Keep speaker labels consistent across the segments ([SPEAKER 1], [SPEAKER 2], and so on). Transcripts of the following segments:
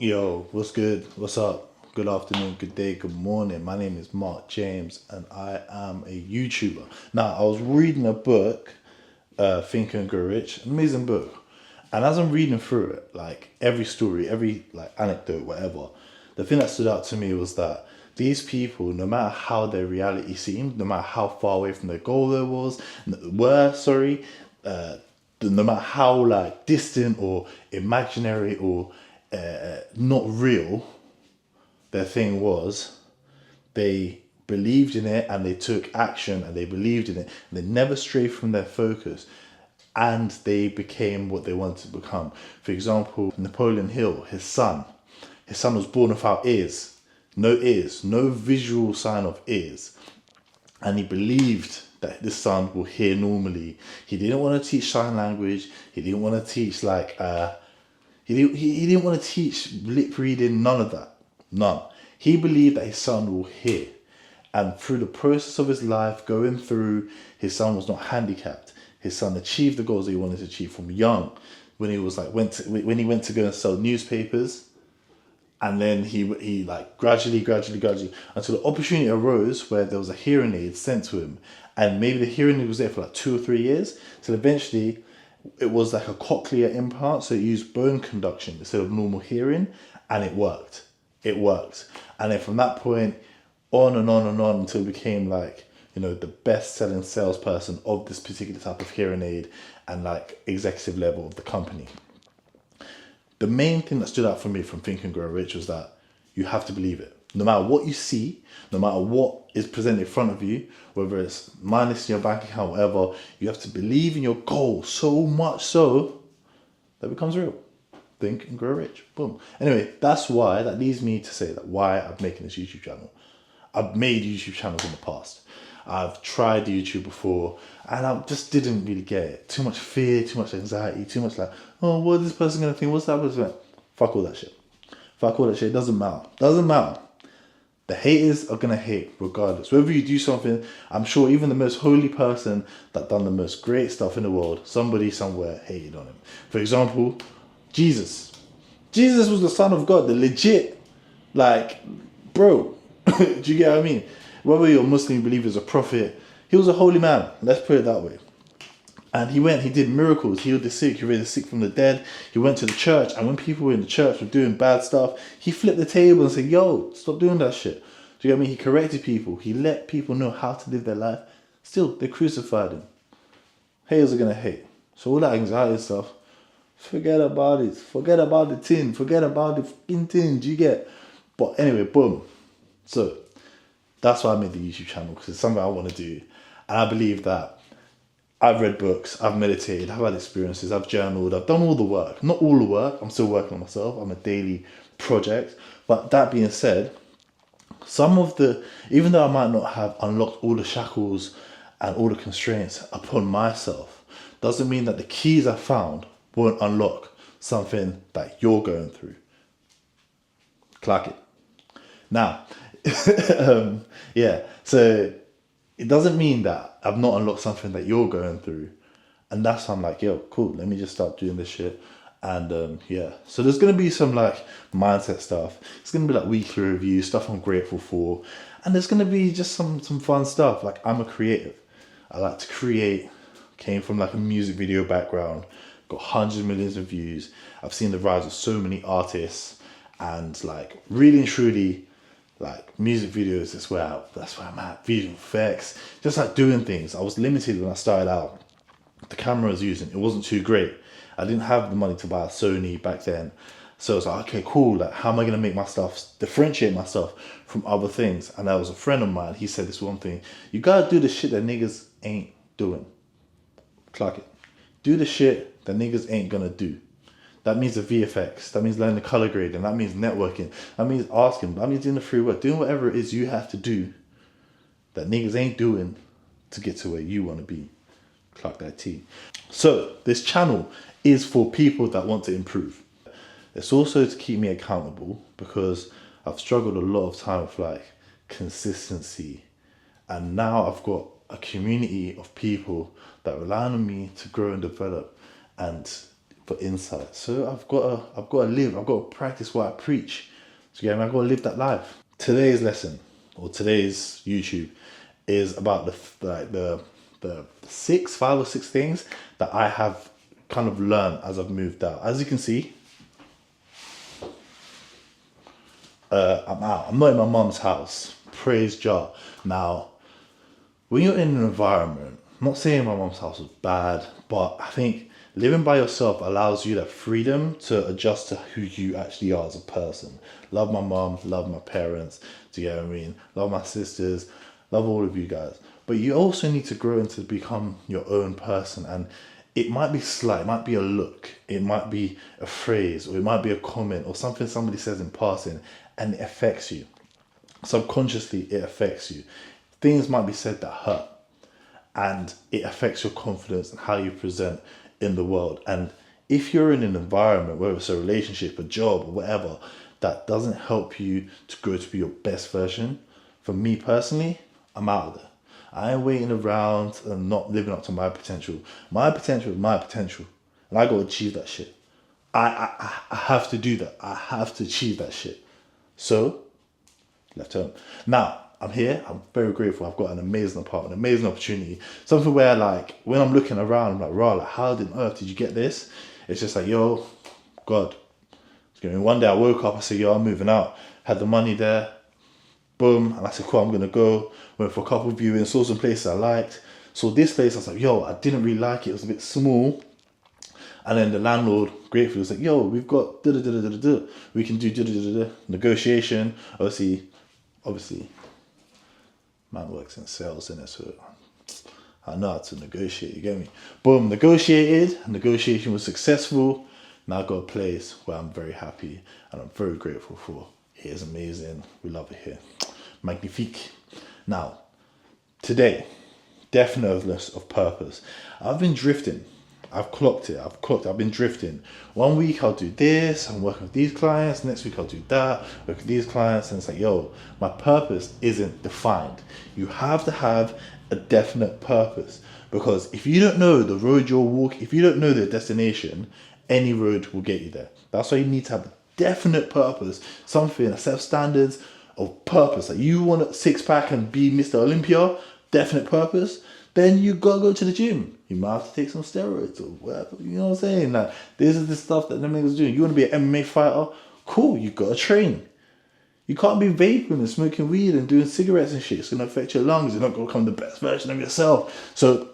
[SPEAKER 1] Yo, what's good? What's up? Good afternoon, good day, good morning. My name is Mark James and I am a YouTuber. Now, I was reading a book, Think and Grow Rich, an amazing book. And as I'm reading through it, like every story, every like anecdote, whatever, the thing that stood out to me was that these people, no matter how their reality seemed, no matter how far away from their goal they were, sorry, no matter how like distant or imaginary or not real their thing was, they believed in it and they took action and they believed in it and they never strayed from their focus and they became what they wanted to become. For example, Napoleon Hill, his son was born without ears, no visual sign of ears, and he believed that the son will hear normally. He didn't want to teach sign language. He didn't want to teach he didn't want to teach lip reading. None of that. None. He believed that his son will hear, and through the process of his life going through, his son was not handicapped. His son achieved the goals that he wanted to achieve from young. When he was like when he went to go and sell newspapers, and then he like gradually until the opportunity arose where there was a hearing aid sent to him, and maybe the hearing aid was there for like 2 or 3 years. So eventually it was like a cochlear implant, so it used bone conduction instead of normal hearing, and it worked. And then from that point on and on and on until it became like, the best selling salesperson of this particular type of hearing aid and like executive level of the company. The main thing that stood out for me from Think and Grow Rich was that you have to believe it. No matter what you see, no matter what is presented in front of you, whether it's minus in your bank account, whatever, you have to believe in your goal so much so that it becomes real. Think and Grow Rich. Boom. Anyway, that leads me to say that why I'm making this YouTube channel. I've made YouTube channels in the past. I've tried YouTube before and I just didn't really get it. Too much fear, too much anxiety, too much like, oh, what is this person gonna think? What's that person? Fuck all that shit. Fuck all that shit. It doesn't matter. Doesn't matter. The haters are gonna hate regardless. Whether you do something, I'm sure even the most holy person that done the most great stuff in the world, somebody somewhere hated on him. For example, Jesus. Jesus was the son of God, the legit, like, bro. Do you get what I mean? Whether you're Muslim, believe he's a prophet, he was a holy man. Let's put it that way. And he did miracles, healed the sick, he raised the sick from the dead. He went to the church, and when people were in the church were doing bad stuff, he flipped the table and said, yo, stop doing that shit. Do you get what I mean? He corrected people. He let people know how to live their life. Still, they crucified him. Haters are going to hate. So all that anxiety stuff, forget about it. Forget about the tin. Forget about the fucking tin. Do you get? But anyway, boom. So that's why I made the YouTube channel, because it's something I want to do. And I believe that I've read books, I've meditated, I've had experiences, I've journaled, I've done all the work. Not all the work, I'm still working on myself. I'm a daily project. But that being said, even though I might not have unlocked all the shackles and all the constraints upon myself, doesn't mean that the keys I found won't unlock something that you're going through. Clock it. Now, yeah, so it doesn't mean that I've not unlocked something that you're going through. And that's why I'm like, yo, cool, let me just start doing this shit. And yeah, so there's going to be some like mindset stuff. It's going to be like weekly reviews, stuff I'm grateful for. And there's going to be just some fun stuff. Like, I'm a creative. I like to create. Came from like a music video background. Got hundreds of millions of views. I've seen the rise of so many artists. And like, really and truly, like, music videos, that's where I'm at. Visual effects, just like doing things. I was limited when I started out. The camera I was using, it wasn't too great. I didn't have the money to buy a Sony back then. So it's like, okay, cool. Like, how am I going to make my stuff, differentiate myself from other things? And that was a friend of mine. He said this one thing: you got to do the shit that niggas ain't doing. Clock it. Do the shit that niggas ain't going to do. That means the VFX. That means learning the color grading. That means networking. That means asking. That means doing the free work. Doing whatever it is you have to do that niggas ain't doing to get to where you want to be. Clock that T. So this channel is for people that want to improve. It's also to keep me accountable, because I've struggled a lot of time with like consistency. And now I've got a community of people that rely on me to grow and develop. And for insight. So I've got to live. I've got to practice what I preach. So yeah, I've got to live that life. Today's lesson or today's YouTube is about the 5 or 6 things that I have kind of learned as I've moved out. As you can see, I'm out. I'm not in my mum's house. Praise Jah. Now, when you're in an environment, I'm not saying my mum's house was bad, but I think living by yourself allows you that freedom to adjust to who you actually are as a person. Love my mum, love my parents, do you get what I mean? Love my sisters, love all of you guys. But you also need to grow into become your own person, and it might be slight, it might be a look, it might be a phrase, or it might be a comment or something somebody says in passing, and it affects you. Subconsciously, it affects you. Things might be said that hurt, and it affects your confidence and how you present in the world. And if you're in an environment, whether it's a relationship, a job, or whatever, that doesn't help you to grow to be your best version, for me personally, I'm out of there. I ain't waiting around and not living up to my potential. My potential is my potential, and I got to achieve that shit. I have to do that. I have to achieve that shit. So, left home. Now, I'm here. I'm very grateful. I've got an amazing apartment, an amazing opportunity. Something where, like, when I'm looking around, I'm like, raw, like, how on earth did you get this? It's just like, yo, God. One day I woke up, I said, yo, I'm moving out. Had the money there. Boom. And I said, cool, I'm going to go. Went for a couple of viewings, saw some places I liked. So this place, I was like, yo, I didn't really like it. It was a bit small. And then the landlord, gratefully, was like, yo, we've got da-da-da-da-da-da. We can do da-da-da-da-da. Negotiation. Obviously, man works in sales, innit? So I know how to negotiate, you get me? Boom, negotiated. Negotiation was successful. Now I've got a place where I'm very happy and I'm very grateful for. It is amazing. We love it here. Magnifique. Now, today, definiteness of purpose. I've been drifting. I've clocked it. I've been drifting. One week I'll do this, I'm working with these clients. Next week I'll do that, work with these clients. And it's like, yo, my purpose isn't defined. You have to have a definite purpose. Because if you don't know the road you're walking, if you don't know the destination, any road will get you there. That's why you need to have a definite purpose, something, a set of standards of purpose. Like you want a six pack and be Mr. Olympia, definite purpose, then you gotta go to the gym. You might have to take some steroids or whatever. You know what I'm saying? Like this is the stuff that them niggas doing. You want to be an MMA fighter? Cool, you gotta train. You can't be vaping and smoking weed and doing cigarettes and shit. It's gonna affect your lungs. You're not gonna become the best version of yourself. So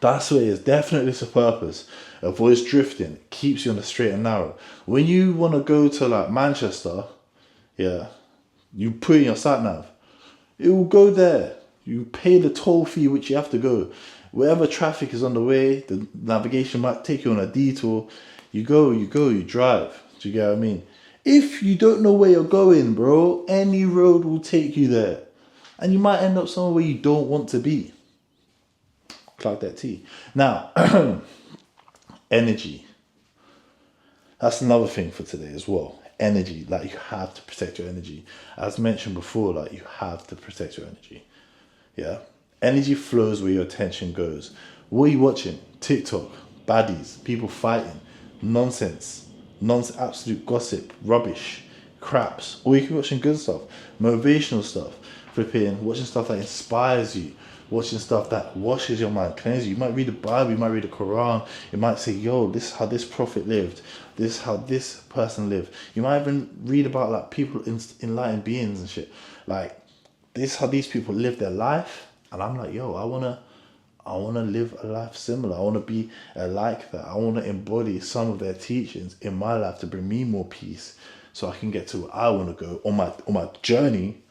[SPEAKER 1] that's what it is. Definitely it's a purpose. Avoids drifting. Keeps you on the straight and narrow. When you want to go to like Manchester, yeah, you put in your sat nav. It will go there. You pay the toll fee which you have to go. Wherever traffic is on the way, the navigation might take you on a detour. You go, you drive. Do you get what I mean? If you don't know where you're going, bro, any road will take you there. And you might end up somewhere where you don't want to be. Clark that T. Now, energy. That's another thing for today as well. Energy, like you have to protect your energy. As mentioned before, like you have to protect your energy. Yeah. Energy flows where your attention goes. What are you watching? TikTok, baddies, people fighting, nonsense, absolute gossip, rubbish, craps. Or you can be watching good stuff, motivational stuff, watching stuff that inspires you, watching stuff that washes your mind, cleanses you. You might read the Bible, you might read the Quran. It might say, yo, this is how this prophet lived. This is how this person lived. You might even read about like people, enlightened beings and shit. Like, this is how these people live their life. And I'm like, yo, I wanna live a life similar. I wanna be like that. I wanna embody some of their teachings in my life to bring me more peace, so I can get to where I wanna go on my journey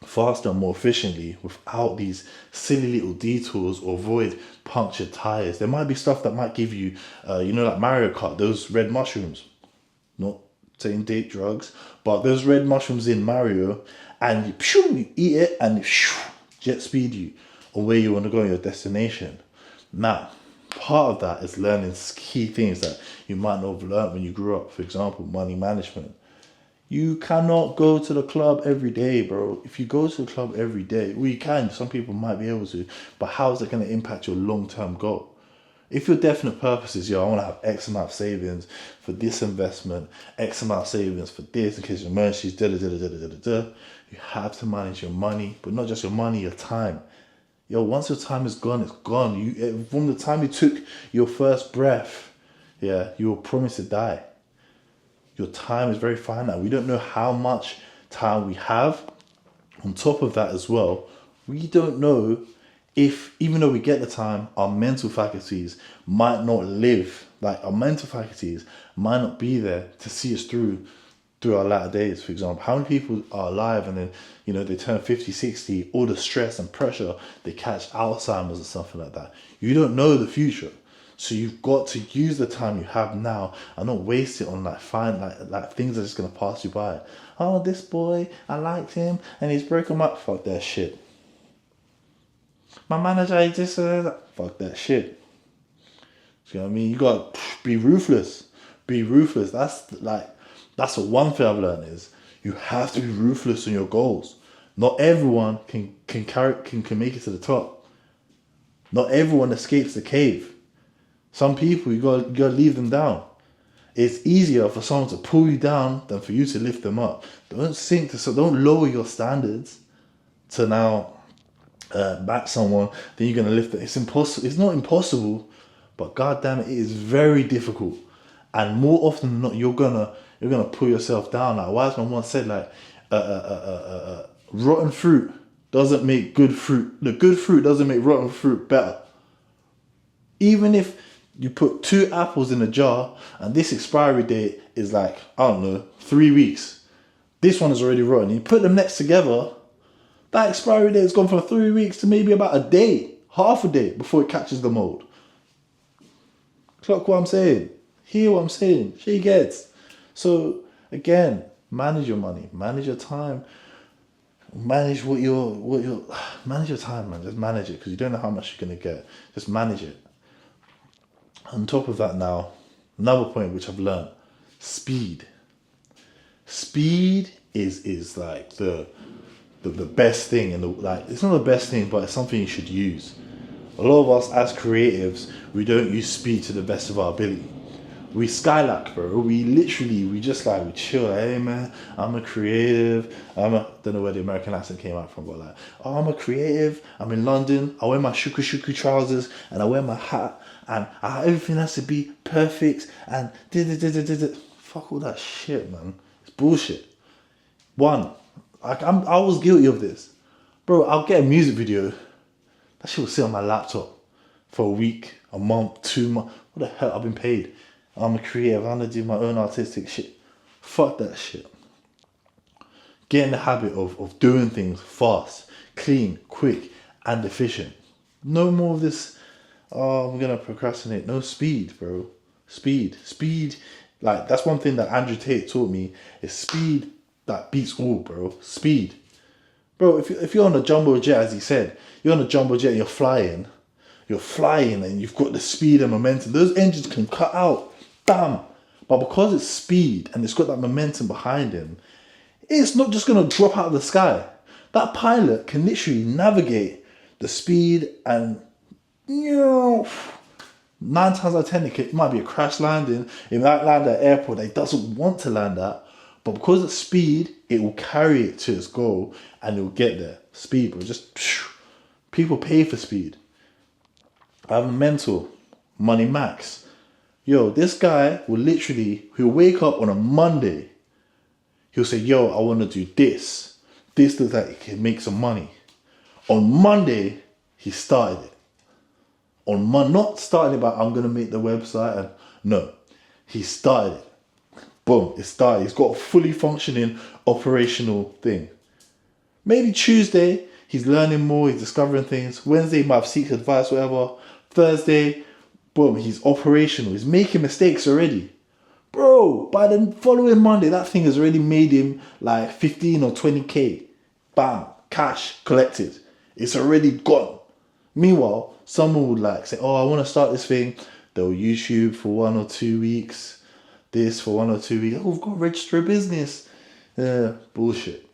[SPEAKER 1] faster and more efficiently without these silly little detours or avoid punctured tires. There might be stuff that might give you, like Mario Kart, those red mushrooms. Not saying date drugs, but those red mushrooms in Mario, and you eat it and jet speed you or where you want to go in your destination. Now, part of that is learning key things that you might not have learned when you grew up. For example, money management. You cannot go to the club every day, bro. If you go to the club every day, well, you can. Some people might be able to, but how is it going to impact your long-term goal? If your definite purpose is, I want to have X amount of savings for this investment, X amount of savings for this in case of emergencies, da da da da da da da. You have to manage your money, but not just your money, your time. Once your time is gone, it's gone. From the time you took your first breath, you were promised to die. Your time is very finite. We don't know how much time we have. On top of that as well, we don't know if, even though we get the time, our mental faculties might not live. Like, our mental faculties might not be there to see us through our latter days. For example, how many people are alive and then, they turn 50, 60, all the stress and pressure, they catch Alzheimer's or something like that. You don't know the future. So you've got to use the time you have now and not waste it on like things that are just gonna pass you by. Oh, this boy, I liked him and he's broken up. Fuck that shit. My manager, he just fuck that shit. You know what I mean? You gotta be ruthless. Be ruthless. That's the one thing I've learned is you have to be ruthless on your goals. Not everyone can make it to the top. Not everyone escapes the cave. Some people, you gotta leave them down. It's easier for someone to pull you down than for you to lift them up. Don't lower your standards to now back someone, then you're gonna lift it. It's impossible. It's not impossible, but goddamn it is very difficult. And more often than not, you're gonna pull yourself down. Like wise man once said, rotten fruit doesn't make good fruit. The good fruit doesn't make rotten fruit better. Even if you put 2 apples in a jar and this expiry date is 3 weeks. This one is already rotten. You put them next together, that expiry date has gone from 3 weeks to maybe about a day, half a day before it catches the mold. Clock what I'm saying. Hear what I'm saying. She gets. So again, manage your money, manage your time, manage manage your time, man. Just manage it because you don't know how much you're gonna get. Just manage it. On top of that, now another point which I've learned: speed. Speed is like the best thing, it's not the best thing, but it's something you should use. A lot of us as creatives, we don't use speed to the best of our ability. We skylark, bro. We chill. Hey man, I'm a creative. Don't know where the American accent came out from, but I'm a creative. I'm in London. I wear my shuku trousers and I wear my hat and everything has to be perfect and fuck all that shit, man. It's bullshit. I was guilty of this, bro. I'll get a music video. That shit will sit on my laptop for a week, a month, 2 months. What the hell? I've been paid. I'm a creative. I'm gonna do my own artistic shit. Fuck that shit. Get in the habit of doing things fast, clean, quick, and efficient. No more of this, I'm gonna procrastinate. No, speed, bro. Speed. That's one thing that Andrew Tate taught me is speed that beats all, bro. Speed. Bro, if you're on a jumbo jet, as he said, you're on a jumbo jet and you're flying and you've got the speed and momentum. Those engines can cut out. Bam! But because it's speed and it's got that momentum behind him, it's not just going to drop out of the sky. That pilot can literally navigate the speed and, 9 times out of 10, it might be a crash landing. It might land at an airport that it doesn't want to land at. But because of speed, it will carry it to its goal and it will get there. Speed, bro. People pay for speed. I have a mentor, Money Max. This guy he'll wake up on a Monday. He'll say, I want to do this. This looks like it can make some money. On Monday, he started it. Not starting it by, I'm going to make the website. No, he started it. Boom, it started. He's got a fully functioning operational thing. Maybe Tuesday, he's learning more, he's discovering things. Wednesday, he might have seeked advice, whatever. Thursday, boom, he's operational. He's making mistakes already. Bro, by the following Monday, that thing has already made him 15 or 20K. Bam, cash collected. It's already gone. Meanwhile, someone would say, I want to start this thing. They'll YouTube for 1 or 2 weeks. This for 1 or 2 weeks. We've got to register a business. Bullshit.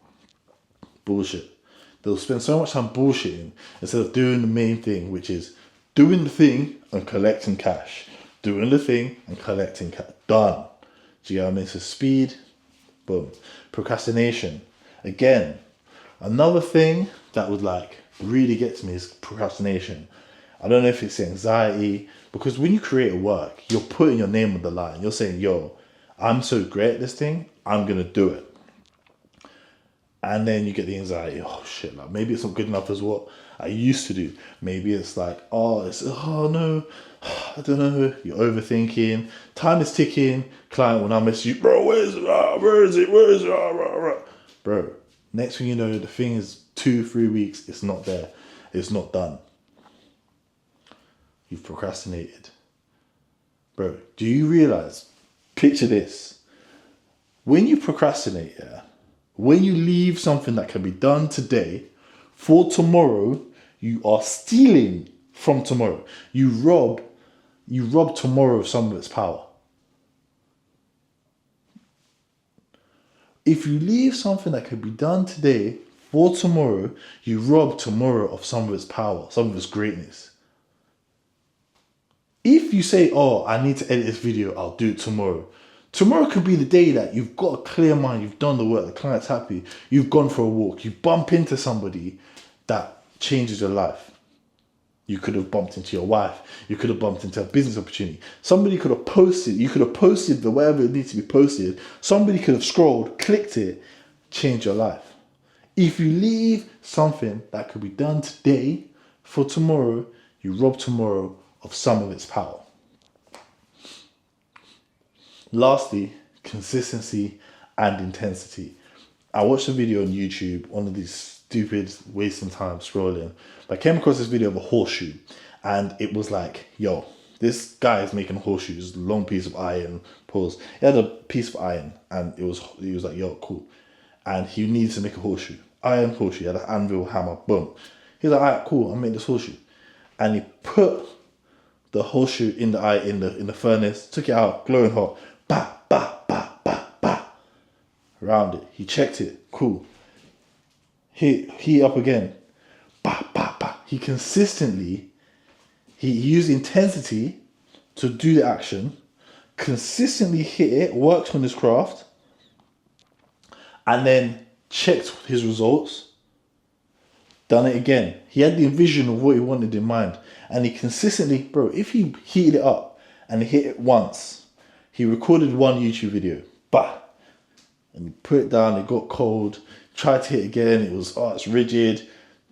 [SPEAKER 1] They'll spend so much time bullshitting instead of doing the main thing, which is doing the thing and collecting cash. Doing the thing and collecting cash. Done. Do you get what I mean? So speed, boom. Procrastination. Again, another thing that would like really get to me is procrastination. I don't know if it's anxiety, because when you create a work, you're putting your name on the line. You're saying, yo, I'm so great at this thing, I'm gonna do it. And then you get the anxiety, oh shit, like maybe it's not good enough as what I used to do. Maybe it's like, oh no, I don't know. You're overthinking. Time is ticking. Client will now message you, bro, where is it? Bro, next thing you know, the thing is 2-3 weeks, it's not there. It's not done. You've procrastinated. Bro, do you realize, picture this. When you procrastinate, yeah, when you leave something that can be done today for tomorrow, you are stealing from tomorrow. You rob tomorrow of some of its power. If you leave something that can be done today for tomorrow, you rob tomorrow of some of its power, some of its greatness. If you say, oh, I need to edit this video, I'll do it tomorrow. Tomorrow could be the day that you've got a clear mind, you've done the work, the client's happy, you've gone for a walk, you bump into somebody that changes your life. You could have bumped into your wife, you could have bumped into a business opportunity. Somebody could have posted, you could have posted the whatever it needs to be posted. Somebody could have scrolled, clicked it, changed your life. If you leave something that could be done today for tomorrow, you rob tomorrow of some of its power. Lastly, consistency and intensity. I watched a video on YouTube, one of these stupid wasting time scrolling. But I came across this video of a horseshoe, and it was like, yo, this guy is making horseshoes, long piece of iron, pause. He had a piece of iron, and he was like, yo, cool. And he needs to make a horseshoe. Iron horseshoe, he had an anvil, hammer, boom. He's like, all right, cool, I'll make this horseshoe. And he put the horseshoe in the furnace, took it out, glowing hot, bah, bah, bah, bah, bah. Around it. He checked it, cool. Heat up again, bah, bah, bah. He used intensity to do the action, consistently hit it, worked on his craft, and then checked his results, done it again. He had the vision of what he wanted in mind, and he consistently, bro, if he heated it up and hit it once, he recorded one YouTube video, bah, and he put it down, it got cold, tried to hit again, it's rigid,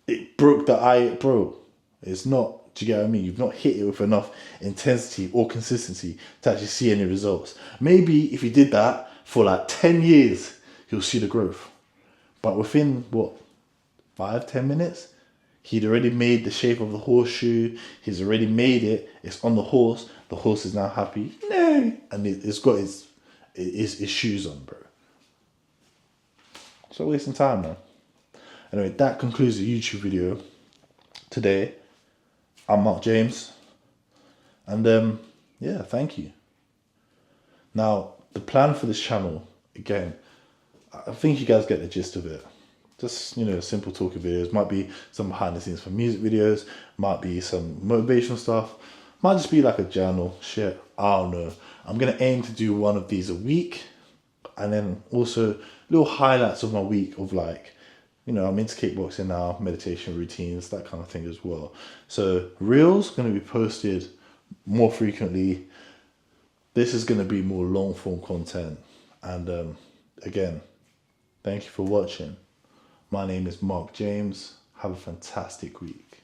[SPEAKER 1] it broke the eye, bro, it's not, do you get what I mean? You've not hit it with enough intensity or consistency to actually see any results. Maybe if he did that for like 10 years, you'll see the growth. But within, 5-10 minutes, he'd already made the shape of the horseshoe, he's already made it, it's on the horse is now happy, no, and it's got his shoes on, bro. So wasting time, man. Anyway, that concludes the YouTube video today. I'm Mark James, and yeah, thank you. Now, the plan for this channel, again, I think you guys get the gist of it. Just, simple talking videos. Might be some behind the scenes for music videos, might be some motivational stuff, might just be like a journal, shit, I don't know. I'm gonna aim to do one of these a week, and then also little highlights of my week of like, I'm into kickboxing now, meditation routines, that kind of thing as well. So Reels going to be posted more frequently. This is going to be more long form content. And again, thank you for watching. My name is Mark James. Have a fantastic week.